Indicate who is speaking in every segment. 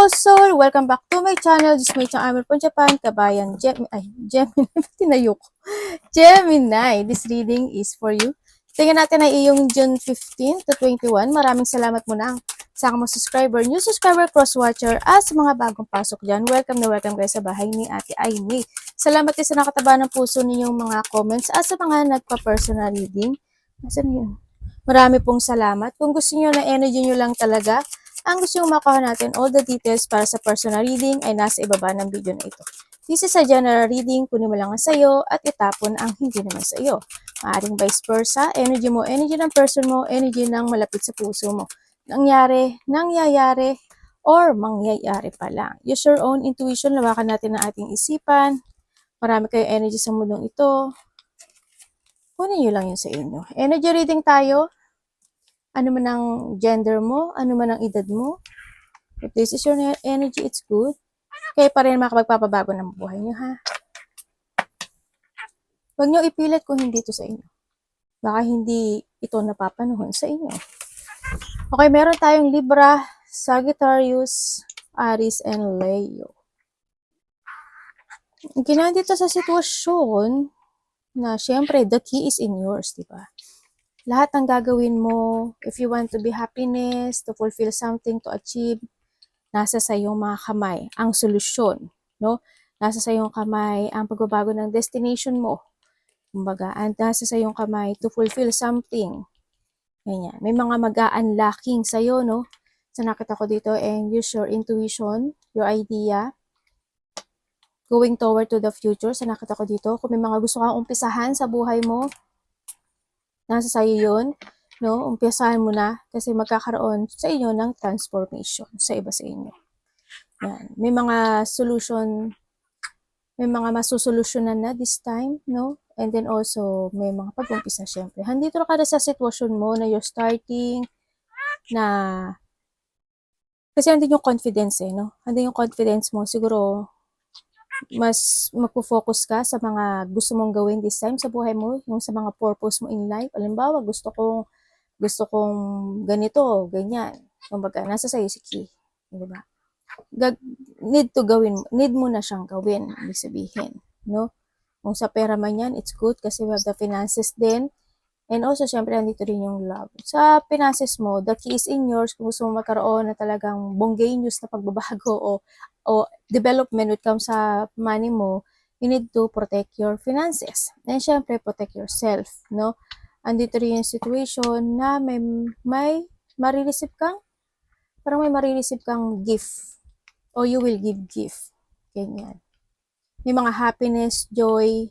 Speaker 1: Hello soul! Welcome back to my channel. This is my channel from Japan, Kabayan Gemini. Tinayo ko. Gemini. This reading is for you. Tingnan natin ay iyong June 15 to 21. Maraming salamat muna sa aking mga subscriber, new subscriber, cross-watcher, at sa mga bagong pasok dyan. Welcome na welcome kayo sa bahay ni Ate Aimee. Salamat din sa nakataba ng puso ninyong mga comments at sa mga nagpa-personal reading. Nasaan yun? Marami pong salamat. Kung gusto niyo na energy nyo lang talaga, ang gusto nyo makuha natin, all the details para sa personal reading ay nasa ibaba ng video na ito. This is a general reading, kunin mo lang ang sayo at itapon ang hindi naman sa iyo. Maaring vice versa, energy mo, energy ng person mo, energy ng malapit sa puso mo. Nangyayari, or mangyayari pa lang. Use your own intuition, lawakan natin ang ating isipan. Marami kayong energy sa mundong ito. Kunin nyo lang yun sa inyo. Energy reading tayo. Ano man ang gender mo, ano man ang edad mo. If this is your energy, it's good. Kaya pa rin makapagpapabago ng buhay nyo, ha? Huwag nyo ipilit kung hindi ito sa inyo. Baka hindi ito napapanahon sa inyo. Okay, meron tayong Libra, Sagittarius, Aries, and Leo. Ginawa dito sa sitwasyon na syempre, the key is in yours, di ba? Lahat ng gagawin mo, if you want to be happiness, to fulfill something, to achieve, nasa sa iyong mga kamay ang solusyon, no? Nasa sa iyong kamay ang pagbabago ng destination mo. Kumbaga, nasa sa iyong kamay to fulfill something. Ganyan. May mga mag-a-unlocking sa iyo, no? So nakita ko dito, and use your intuition, your idea, going toward to the future. So nakita ko dito, kung may mga gusto kang umpisahan sa buhay mo, nasa sa'yo yun, no? Umpisahan mo na kasi magkakaroon sa inyo ng transformation sa iba sa inyo. Yan. May mga solution, may mga masusolusyonan na this time, no? And then also, may mga pag-umpisa syempre. Handito na ka na sa sitwasyon mo na you're starting, na kasi andun yung confidence no? Andun yung confidence mo, siguro mas magpo-focus ka sa mga gusto mong gawin this time sa buhay mo, yung sa mga purpose mo in life. Halimbawa, gusto kong ganito, ganyan. Kumbaga, nasa sa'yo si key. Di ba? Need mo na siyang gawin, ibig sabihin. No? Kung sa pera man yan, it's good kasi we have the finances din. And also, syempre, nandito rin yung love. Sa finances mo, the key is in yours. Kung gusto mo magkaroon na talagang bonganeous na pagbabago o development when it comes sa money mo, you need to protect your finances. And syempre, protect yourself, no? Andito rin yung situation na may marireceive kang, parang may marireceive kang gift. O you will give gift. Ganyan. May mga happiness, joy,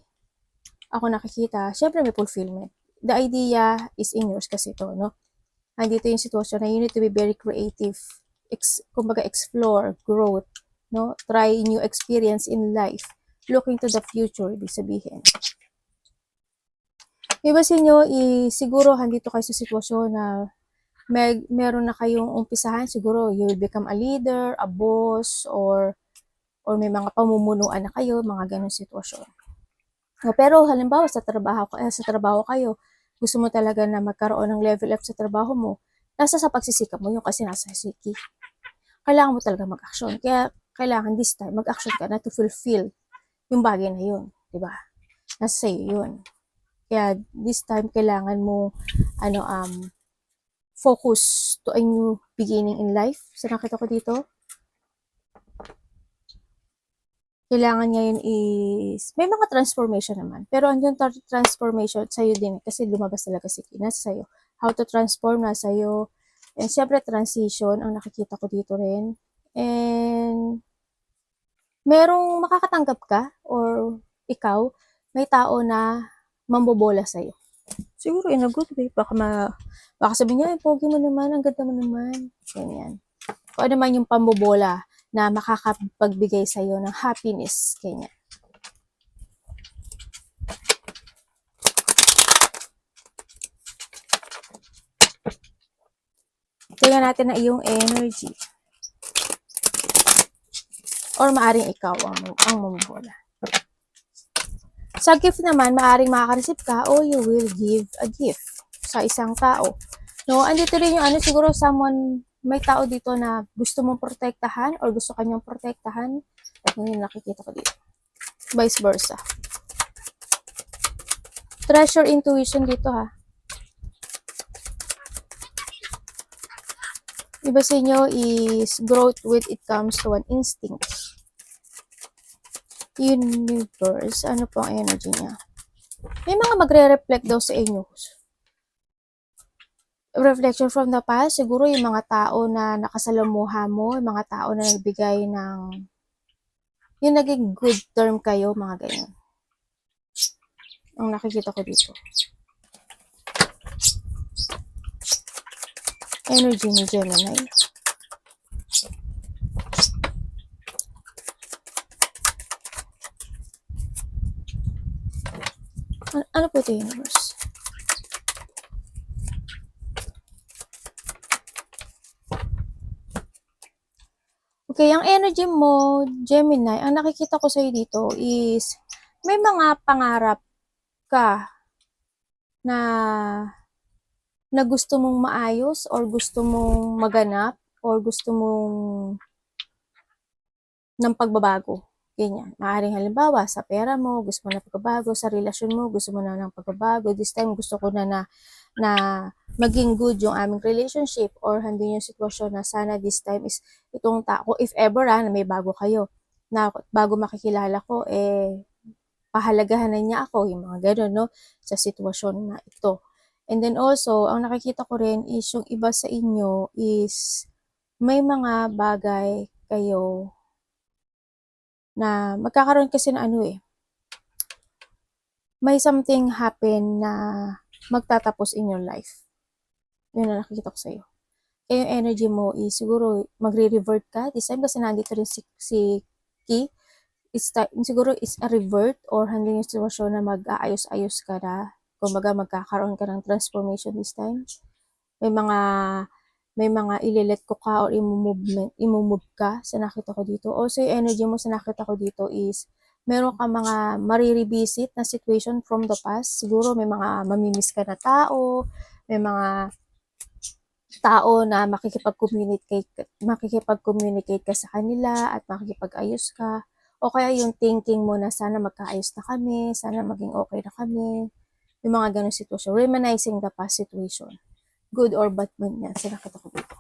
Speaker 1: ako nakikita, syempre may fulfillment. The idea is in yours kasi ito, no? Andito yung sitwasyon na you need to be very creative. Kumbaga, explore, growth, no? Try new experience in life. Looking to the future, ibig sabihin. Iba sa inyo, siguro andito kayo sa sitwasyon na meron na kayong umpisahan. Siguro, you will become a leader, a boss, or may mga pamumunuan na kayo, mga ganong sitwasyon. Pero halimbawa, sa trabaho kayo, gusto mo talaga na magkaroon ng level up sa trabaho mo, nasa sa pagsisikap mo yun kasi nasa siki. Kailangan mo talaga mag-action. Kaya kailangan this time mag-action ka na to fulfill yung bagay na yun. Diba? Nasa sa'yo yun. Kaya this time kailangan mo focus to a new beginning in life. So nakita ko dito, kailangan ngayon is, may mga transformation naman. Pero ang yung transformation sa'yo din, kasi lumabas talaga si Key, nasa sa'yo. How to transform, nasa sa'yo. And syempre, transition, ang nakikita ko dito rin. And, merong makakatanggap ka, or ikaw, may tao na mambobola sa'yo. Siguro in a good way. Baka sabihin niya, pogi mo naman, ang ganda mo naman. Ganyan. Kung ano man yung pambobola na makakapagbigay sa iyo ng happiness. Kanya. Tingnan natin na iyong energy. Or maaring ikaw ang mamabola. Sa gift naman, maaring makaka-receive ka o you will give a gift sa isang tao. No, andito rin yung siguro someone may tao dito na gusto mong protektahan or gusto kanyang protektahan. At ngayon nakikita ko dito. Vice versa. Treasure intuition dito ha. Iba sa inyo is growth with it comes to an instinct. Universe, ano po ang energy niya? May mga magre-reflect daw sa inyo. Reflection from the past, siguro yung mga tao na nakasalamuha mo, yung mga tao na nagbigay ng, yung naging good term kayo, mga ganyan. Ang nakikita ko dito. Energy ni Gemini. Ano po ito, universe? Okay, ang energy mo, Gemini, ang nakikita ko sa'yo dito is may mga pangarap ka na gusto mong maayos or gusto mong maganap or gusto mong ng pagbabago. Ganyan. Maaaring halimbawa, sa pera mo, gusto mo na pagbabago, sa relasyon mo, gusto mo na ng pagbabago, this time gusto ko na maging good yung aming relationship or hindi yung sitwasyon na sana this time is itong tao, if ever na may bago kayo, na bago makikilala ko, pahalagahan na niya ako, yung mga gano'n, no, sa sitwasyon na ito. And then also, ang nakikita ko rin is yung iba sa inyo is may mga bagay kayo na magkakaroon kasi na may something happen na magtatapos in your life. Yun na nakikita ko sa'yo. Kaya yung energy mo is siguro magre-revert ka. This time kasi nandito rin si Ki. Siguro is a revert or hindi yung sitwasyon na mag-aayos-ayos ka na. Kumbaga magkakaroon ka ng transformation this time. May mga ililet ko ka or imumove ka sa nakita ko dito. Also, yung energy mo sa nakita ko dito is meron ka mga marirevisit na situation from the past. Siguro may mga mamimiss ka na tao, may mga tao na makikipag-communicate ka sa kanila at makikipag-ayos ka. O kaya yung thinking mo na sana magkaayos na kami, sana maging okay na kami. Yung mga ganong sitwasyon. Reminiscing the past situation. Good or bad man yan. Sa nakita ko dito.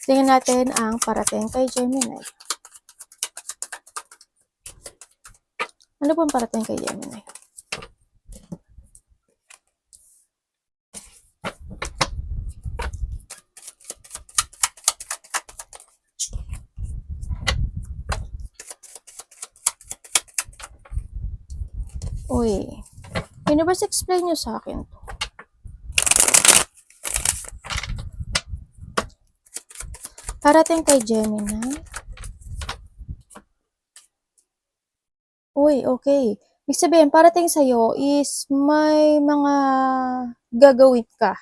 Speaker 1: Tingnan natin ang parating kay Gemini. Ano pong parating kay Gemini? Uy, universe, explain nyo sa akin to. Parating kay Gemini. Uy, okay. Ibig sabihin, parating sa'yo is may mga gagawin ka,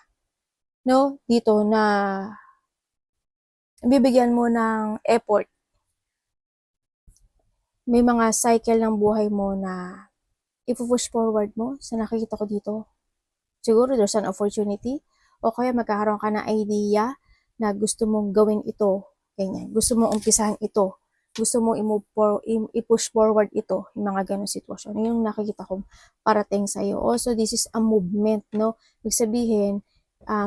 Speaker 1: no? Dito na bibigyan mo ng effort. May mga cycle ng buhay mo na ipupush forward mo sa nakikita ko dito. Siguro there's an opportunity o kaya magkakaroon ka ng idea na gusto mong gawin ito. Ganyan. Gusto mong umpisahan ito. Gusto mong i-push forward ito. Yung mga ganong sitwasyon. Yung nakikita kong parating sa'yo. Also, this is a movement, no? Ibig sabihin,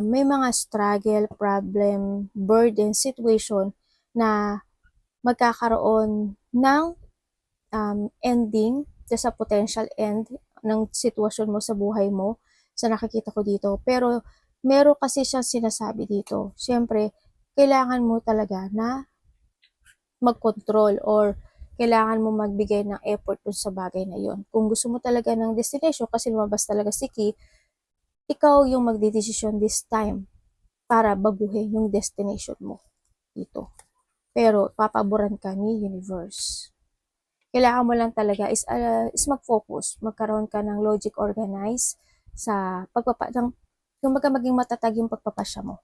Speaker 1: may mga struggle, problem, burden, situation na magkakaroon ng ending sa potential end ng sitwasyon mo sa buhay mo sa nakikita ko dito. Pero meron kasi siyang sinasabi dito. Siyempre, kailangan mo talaga na mag-control or kailangan mo magbigay ng effort dun sa bagay na yon. Kung gusto mo talaga ng destination, kasi lumabas talaga si Ki, ikaw yung magdidesisyon this time para baguhin yung destination mo dito. Pero papaboran ka ni universe. Kailangan mo lang talaga is mag-focus, magkaroon ka ng logic organize sa kung maging matatag yung pagpapasya mo.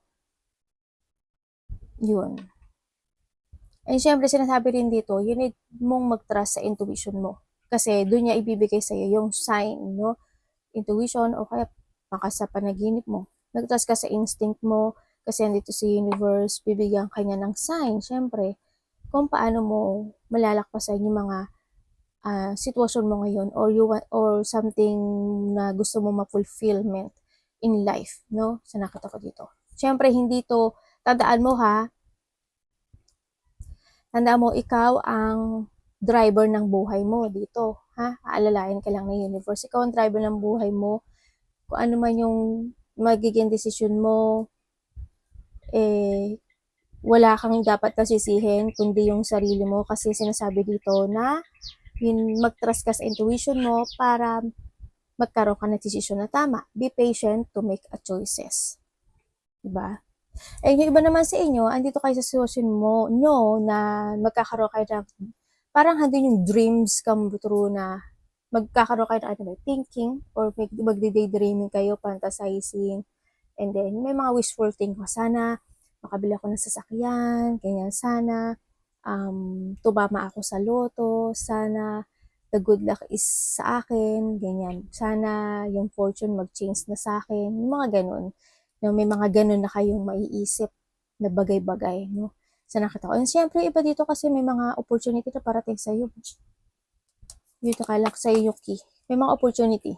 Speaker 1: Yun. And syempre, sinasabi rin dito, you need mong mag-trust sa intuition mo. Kasi doon niya ibibigay sa'yo yung sign, no? intuition o kaya baka sa panaginip mo. Nag-trust ka sa instinct mo kasi andito si universe, bibigyan kanya ng sign, syempre, kung paano mo malalakpasan yung mga sitwasyon mo ngayon or or something na gusto mo ma-fulfillment in life, no? Sa nakita ko dito. Syempre, hindi to, tandaan mo ha, tandaan mo, ikaw ang driver ng buhay mo dito, ha? Aalalayan ka lang ng universe. Ikaw ang driver ng buhay mo. Kung ano man yung magiging desisyon mo, eh, wala kang dapat nasisihin, kundi yung sarili mo. Kasi sinasabi dito na mag-trust ka sa intuition mo para magkaroon ka ng desisyon na tama. Be patient to make a choices. Diba? Eh, yung iba naman sa inyo, andito kayo sa sitwasyon mo, nyo, na magkakaroon kayo ng, parang handun yung dreams come true na magkakaroon kayo ng thinking or magdi-daydreaming kayo, fantasizing, and then may mga wishful thinking, sana makabili ako ng sasakyan, ganyan, sana tumama ako sa loto, sana the good luck is sa akin, ganyan, sana yung fortune mag-change na sa akin, yung mga ganun. No, may mga ganun na kayong maiisip na bagay-bagay, no? Sa nakita ko. And syempre, iba dito kasi may mga opportunity na parating sa'yo. Dito ka lang sa'yo yung key. May mga opportunity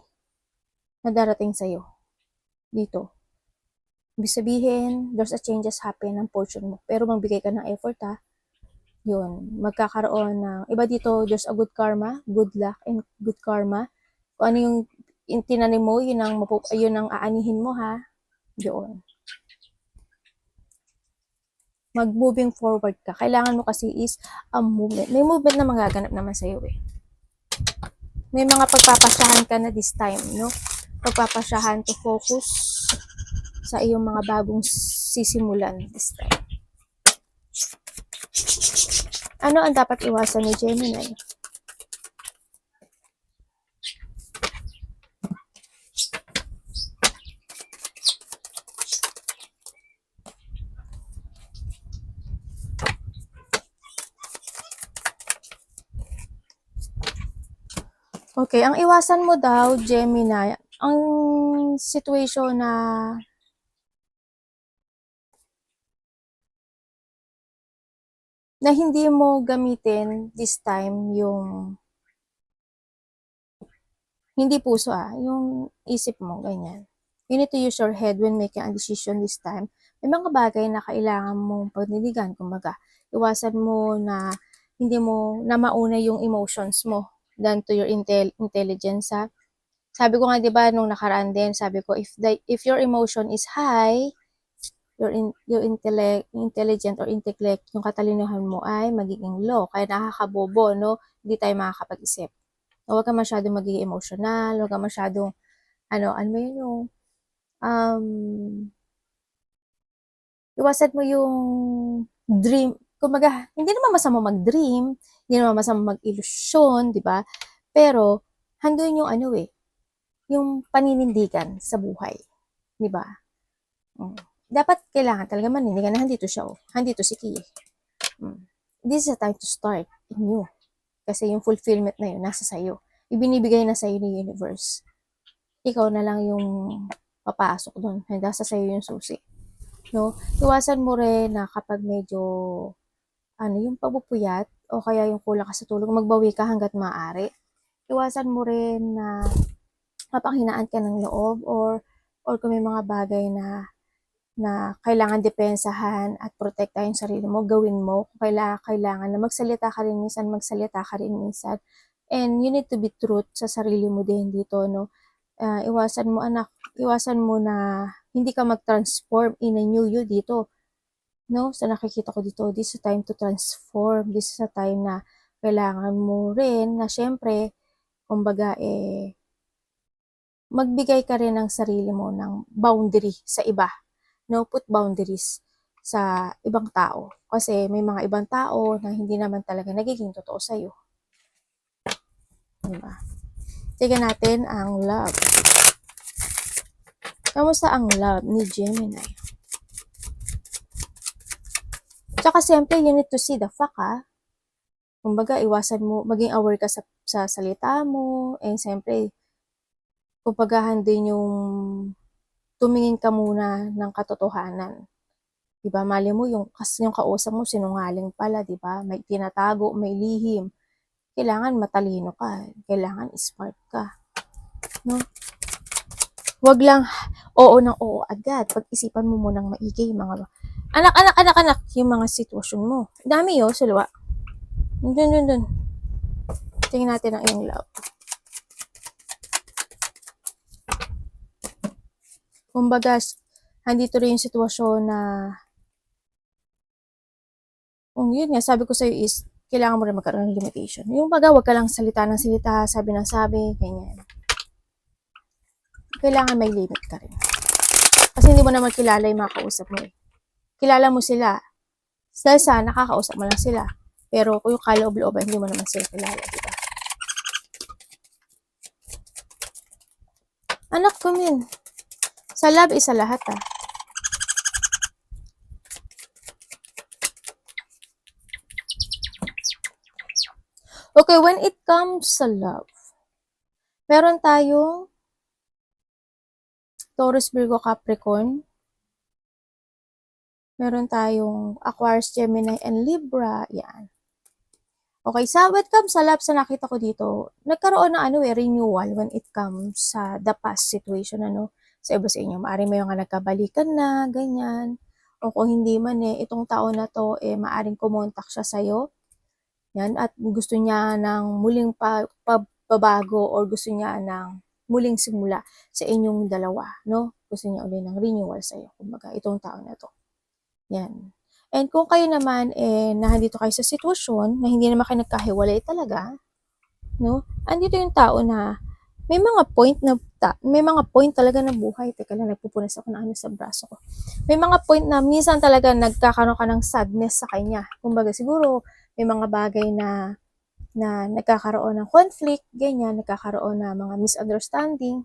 Speaker 1: na darating sa'yo. Dito. Ibig sabihin, there's a changes happen ng fortune mo. Pero magbigay ka ng effort ha. Yun. Magkakaroon ng, iba dito, there's a good karma, good luck, and good karma. Kung ano yung tinanim mo, yun ang aanihin mo ha. Yun. Mag-moving forward ka. Kailangan mo kasi is a movement. May movement na magaganap naman sa'yo eh. May mga pagpapasyahan ka na this time, no? Pagpapasyahan to focus sa iyong mga bagong sisimulan this time. Ano ang dapat iwasan ni Gemini? Okay, ang iwasan mo daw, Gemini, ang situation na hindi mo gamitin this time yung hindi puso yung isip mo, ganyan. You need to use your head when making a decision this time. May mga bagay na kailangan mong panindigan, kumbaga. Iwasan mo na hindi mo na mauna yung emotions mo than to your intelligence ha. Sabi ko nga 'di ba nung nakaraan din, sabi ko if your emotion is high, your intelligent or intellect, yung katalinahan mo ay magiging low, kaya nakakabobo, no? Hindi tayo makakapag-isip. Huwag ka masyadong magiging emotional, huwag ka masyadong, ano mo yun yung, iwasan mo yung dream, kumbaga, hindi naman masama mag-dream, hindi naman masama mag-ilusyon, di ba? Pero, handun yung yung paninindigan sa buhay, di ba? Dapat kailangan talaga manindigan na handito siya, handito si Ki. This is a time to start new. Kasi yung fulfillment na yun, nasa sayo. Ibinibigay na sa'yo ni universe. Ikaw na lang yung papasok doon. Nasa sa'yo yung susi. No? Iwasan mo rin na kapag medyo yung pabupuyat o kaya yung kulang ka sa tulog, magbawi ka hanggat maaari. Iwasan mo rin na mapanghinaan ka ng loob or kung may mga bagay na kailangan depensahan at protektahin yung sarili mo, gawin mo. Kung kailangan na magsalita ka rin minsan, magsalita ka rin minsan. And you need to be truth sa sarili mo din dito, no? Iwasan mo anak, iwasan mo na hindi ka mag-transform in a new you dito. No? Sa nakikita ko dito, this is a time to transform. This is a time na kailangan mo rin na syempre, kumbaga magbigay ka rin ng sarili mo ng boundary sa iba. No, put boundaries sa ibang tao. Kasi may mga ibang tao na hindi naman talaga nagiging totoo sa'yo. Diba? Tignan natin ang love. Kamusta ang love ni Gemini? Tsaka siyempre, you need to see the fact Kumbaga, iwasan mo, maging aware ka sa salita mo, and siyempre, Kumpagahan din yung tumingin ka muna ng katotohanan. 'Di ba, malay mo yung kausap mo sinungaling pala, 'di ba? May tinatago, may lihim. Kailangan matalino ka, kailangan smart ka, 'no? 'Wag lang oo ng oo agad. Pag-isipan mo munang maigi yung mga anak, anak, anak, anak, yung mga sitwasyon mo. Dami oh, saliwa. Dun, dun, dun. Tingnan natin ang iyong love. Kumbaga, andito rin yung sitwasyon na kung yun nga, sabi ko sa'yo is, kailangan mo rin magkaroon ng limitation. Yung baga, wag ka lang salita ng salita, sabi ng sabi, ganyan. Kailangan may limit ka rin. Kasi hindi mo naman kilala yung mga kausap mo eh. Kilala mo sila. Dahil sa nakakausap mo lang sila. Pero kung yung kaloob-looban, hindi mo naman sila kilala, di ba? Anak ko min. Sa love, isa lahat ah. Okay, when it comes sa love, meron tayong Taurus, Virgo, Capricorn. Meron tayong Aquarius, Gemini, and Libra. Yan. Okay, sa when it comes sa love, sa nakita ko dito, nagkaroon ng renewal when it comes sa the past situation, sa iba sa inyo. Maaaring may mga nagkabalikan na, ganyan. O kung hindi man itong taon na to, maaaring kumontak siya sa'yo. Yan, at gusto niya ng muling pagbabago or gusto niya ng muling simula sa inyong dalawa, no? Gusto niya ulit ng renewal sa'yo. Kumbaga, itong taon na to. Yan. And kung kayo naman, nandito kayo sa sitwasyon na hindi naman kayo nagkahiwalay talaga, no? Andito yung tao na may mga point talaga ng buhay. Teka lang, nagpupunas ako ng sa braso ko. May mga point na minsan talaga nagkakaroon ka ng sadness sa kanya. Kumbaga siguro, may mga bagay na nagkakaroon ng conflict, ganyan, nagkakaroon ng mga misunderstanding.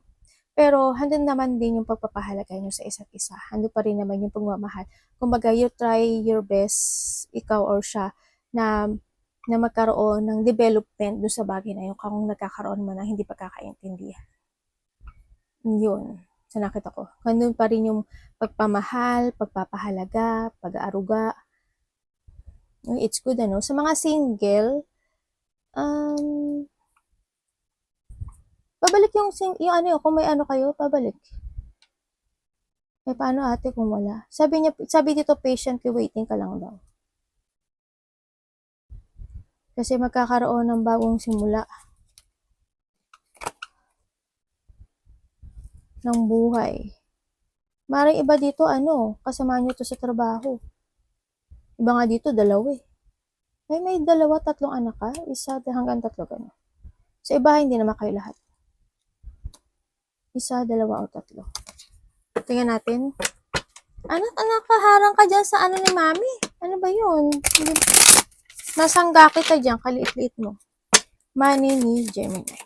Speaker 1: Pero handun naman din yung pagpapahalaga nyo sa isa't isa. Handun pa rin naman yung pagmamahal. Kumbaga, you try your best, ikaw or siya, na magkaroon ng development dun sa bagay na yun kung nagkakaroon mo ng hindi pagkakaintindihan. Yun, sa nakita ko. Handun pa rin yung pagpamahal, pagpapahalaga, pag-aaruga. It's good, Sa mga single, pabalik yung kung may kayo, pabalik. Paano ate kung wala? Sabi dito patiently waiting ka lang daw. Kasi magkakaroon ng bagong simula ng buhay. Maring iba dito, kasama nyo to sa trabaho. Iba nga dito, dalawa eh. May dalawa, tatlong anak ka? Isa hanggang tatlo gano'n. Sa iba, hindi naman kayo lahat. Isa, dalawa o tatlo. Tingnan natin. Anak, kaharang ka dyan sa ni mami. Ano ba yun? Nasangga kita dyan, kaliit-liit mo. Money ni Gemini.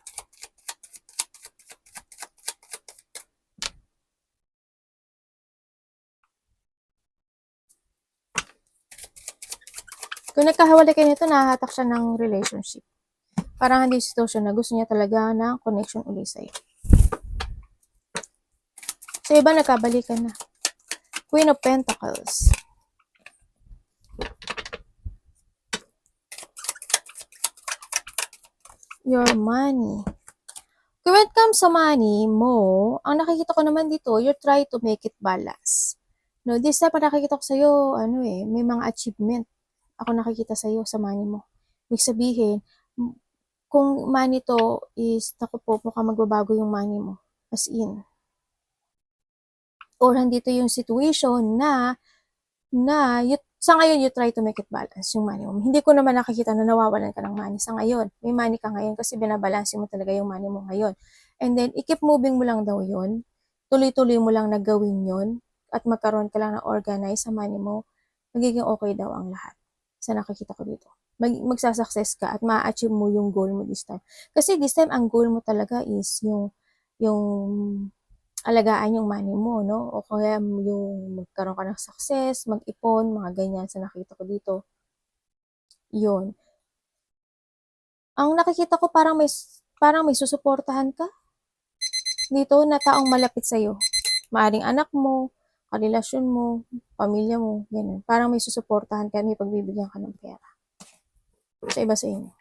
Speaker 1: Kung nagkahiwalay kayo nito, nahahatak siya ng relationship. Parang hindi sitwasyon na gusto niya talaga ng connection ulit sa'yo. Sa iba, nagkabalikan na. Queen of Pentacles. Your money. When it comes sa money mo, ang nakikita ko naman dito, you try to make it balance. No, this time, nakikita ko sa'yo, may mga achievement. Ako nakikita sa'yo sa money mo. Ibig sabihin, kung money to is, naku po, mukhang magbabago yung money mo. As in. Or nandito yung situation na sa ngayon, you try to make it balance yung money mo. Hindi ko naman nakikita na nawawalan ka ng money sa ngayon. May money ka ngayon kasi binabalanse mo talaga yung money mo ngayon. And then, i-keep moving mo lang daw yun. Tuloy-tuloy mo lang na gawin yun. At magkaroon ka lang ng organize sa money mo. Magiging okay daw ang lahat. Sa nakikita ko dito. Magsasucess ka at ma-achieve mo yung goal mo this time. Kasi this time, ang goal mo talaga is yung alagaan yung money mo, no? O kaya yung magkaroon ka ng success, mag-ipon, mga ganyan sa nakita ko dito. Yun. Ang nakikita ko parang may susuportahan ka. dito na taong malapit sa'yo. Maaring anak mo, karelasyon mo, pamilya mo, ganun. Parang may susuportahan ka, may pagbibigyan ka ng pera. Sa iba sa inyo.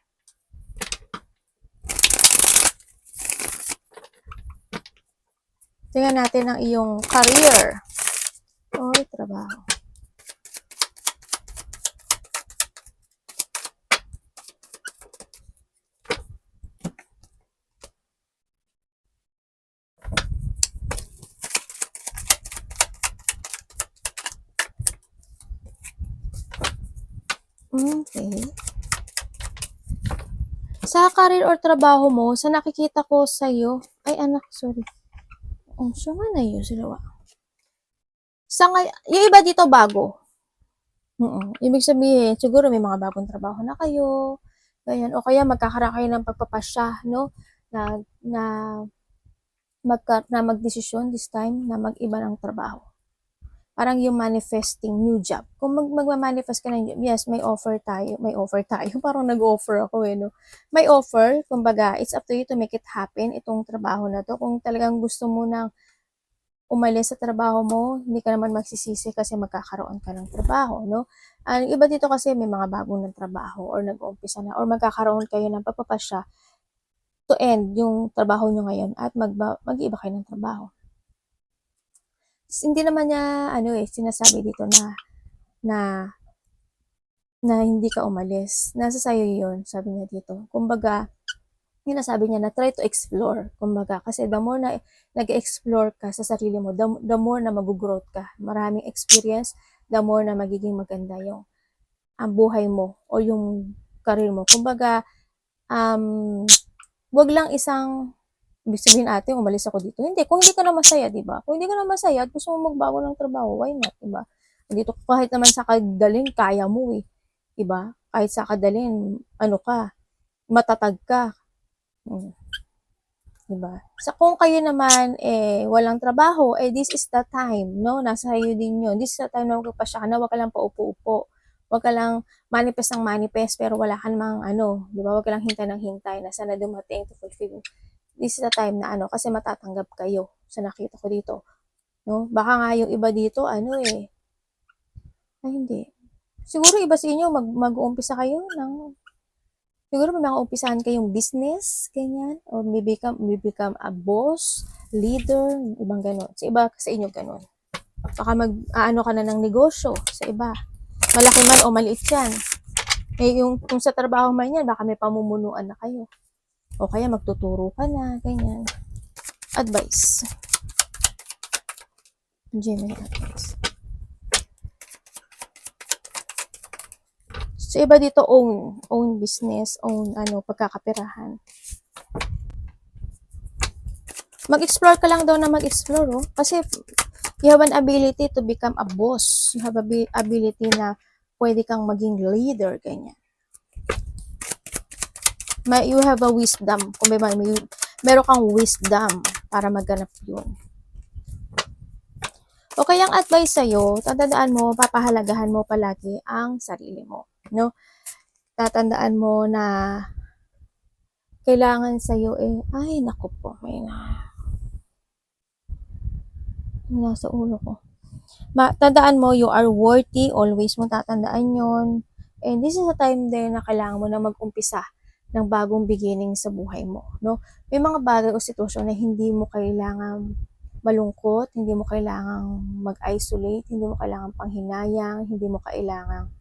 Speaker 1: Tingnan natin ang iyong career. Oy, trabaho. Okay. Sa career or trabaho mo, sa nakikita ko sa'yo, ay anak, sorry. Siya nga na yun, sila. Yung iba dito bago. Ibig sabihin, siguro may mga bagong trabaho na kayo, ganyan, o kaya magkakaroon kayo ng pagpapasya, no? Na magdesisyon this time na mag-iba ng trabaho. Parang yung manifesting new job. Kung magma-manifest ka ng job, yes, may offer tayo. Parang nag-offer ako no? May offer, kumbaga, it's up to you to make it happen, itong trabaho na to. Kung talagang gusto mo nang umalis sa trabaho mo, hindi ka naman magsisisi kasi magkakaroon ka ng trabaho, no? Ang iba dito kasi may mga bagong ng trabaho or nag-uumpisa na or magkakaroon kayo ng pagpapasya to end yung trabaho nyo ngayon at mag-iba kayo ng trabaho. Hindi naman niya sinasabi dito na hindi ka umalis. Nasa sayo 'yon, sabi niya dito. Kumbaga, sinasabi niya na try to explore. Kumbaga, kasi the more na nag-explore ka sa sarili mo, the more na mag-growth ka. Maraming experience, the more na magiging maganda yung ang buhay mo o yung career mo. Kumbaga, wag lang isang ibig sabihin natin, umalis ako dito. Hindi, kung hindi ka na masaya, di ba? Kung hindi ka na masaya at gusto mo magbago ng trabaho, why not, di ba? Dito, kahit naman sa kadalin, kaya mo eh. Di ba? Kahit sa kadalin, matatag ka. Di ba? Sa kung kayo naman, walang trabaho, this is the time, no? Nasa iyo din yun. This is the time na magpapasya ka na, wag ka lang paupo-upo. Wag ka lang manifest ng manifest, pero wala ka namang di ba? Wag ka lang hintay ng hintay na sana dumating to fulfill. This is the time na kasi matatanggap kayo sa nakita ko dito. No? Baka nga yung iba dito, ay hindi. Siguro iba sa inyo, mag-uumpisa kayo siguro may mga umpisahan kayong business, ganyan, or may become a boss, leader, ibang ganon. Sa iba sa inyo ganon. Baka ka na ng negosyo sa iba. Malaki man o maliit yan. Kung sa trabaho man yan, baka may pamumunuan na kayo. O kaya magtuturo ka na, ganyan. Advice. Gemini advice. So, iba dito own business, own pagkakapirahan. Mag-explore ka lang daw na mag-explore, oh. Kasi you have an ability to become a boss. You have a ability na pwede kang maging leader, ganyan. You have a wisdom. Kung meron kang wisdom para magganap yun. O kaya ang advice sa'yo, tatandaan mo, papahalagahan mo palagi ang sarili mo. No? Tatandaan mo na kailangan sa'yo ay naku po, may nasa ulo ko. Tandaan mo, you are worthy, always mo tatandaan yon. And this is a time din na kailangan mo na mag-umpisa ng bagong beginning sa buhay mo, no? May mga bagay o sitwasyon na hindi mo kailangang malungkot, hindi mo kailangang mag-isolate, hindi mo kailangang panghinayang, hindi mo kailangang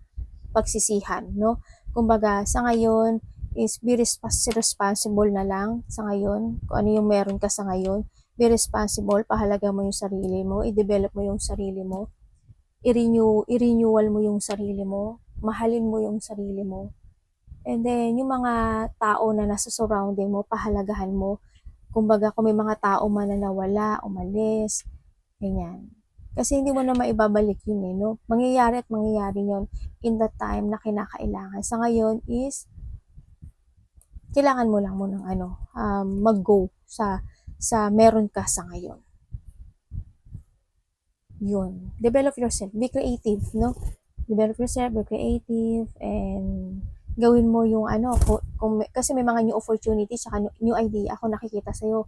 Speaker 1: pagsisihan, no? Kumbaga, sa ngayon is be responsible na lang sa ngayon, kung ano yung meron ka sa ngayon, be responsible, pahalaga mo yung sarili mo, i-develop mo yung sarili mo, i-renewal mo yung sarili mo, mahalin mo yung sarili mo. And then, yung mga tao na nasa surrounding mo, pahalagahan mo. Kumbaga, kung may mga tao man na nawala, umalis, ganyan. Kasi hindi mo na maibabalik yun no? Mangyayari at mangyayari yun in the time na kinakailangan. Sa ngayon is, kailangan mo lang munang mag-go sa meron ka sa ngayon. Yun. Develop yourself. Be creative, no? Develop yourself, be creative, and gawin mo yung kasi may mga new opportunities, saka new idea ako nakikita sa'yo.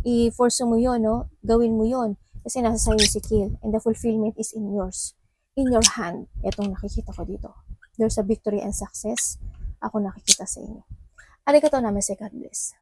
Speaker 1: i-force mo yun, no? Gawin mo yun. Kasi nasa sa'yo si Kill. And the fulfillment is in yours. In your hand. Itong nakikita ko dito. There's a victory and success. Ako nakikita sa inyo. Arigatou namaste, God bless.